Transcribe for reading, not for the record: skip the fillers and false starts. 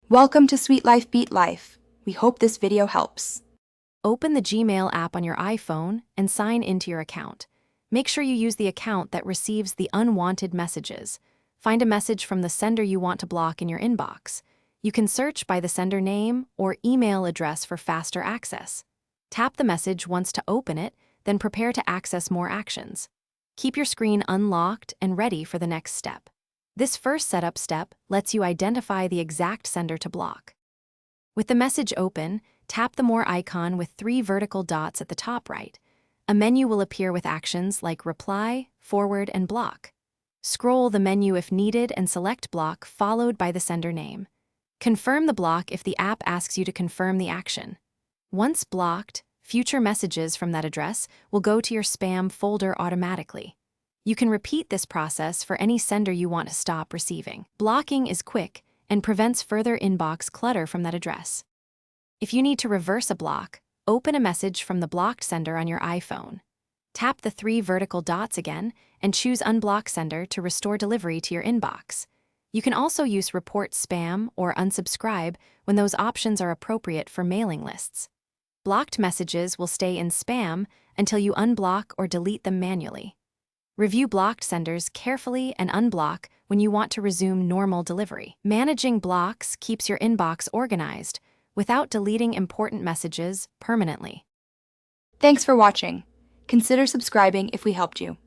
Welcome to Sweet Life Beat Life. We hope this video helps. Open the Gmail app on your iPhone and sign into your account. Make sure you use the account that receives the unwanted messages. Find a message from the sender you want to block in your inbox. You can search by the sender name or email address for faster access. Tap the message once to open it, then prepare to access more actions. Keep your screen unlocked and ready for the next step. This first setup step lets you identify the exact sender to block. With the message open, tap the More icon with 3 vertical dots at the top right. A menu will appear with actions like Reply, Forward, and Block. Scroll the menu if needed and select Block followed by the sender name. Confirm the block if the app asks you to confirm the action. Once blocked, future messages from that address will go to your spam folder automatically. You can repeat this process for any sender you want to stop receiving. Blocking is quick and prevents further inbox clutter from that address. If you need to reverse a block, open a message from the blocked sender on your iPhone. Tap the 3 vertical dots again and choose Unblock Sender to restore delivery to your inbox. You can also use Report Spam or Unsubscribe when those options are appropriate for mailing lists. Blocked messages will stay in spam until you unblock or delete them manually. Review blocked senders carefully and unblock when you want to resume normal delivery. Managing blocks keeps your inbox organized without deleting important messages permanently. Thanks for watching. Consider subscribing if we helped you.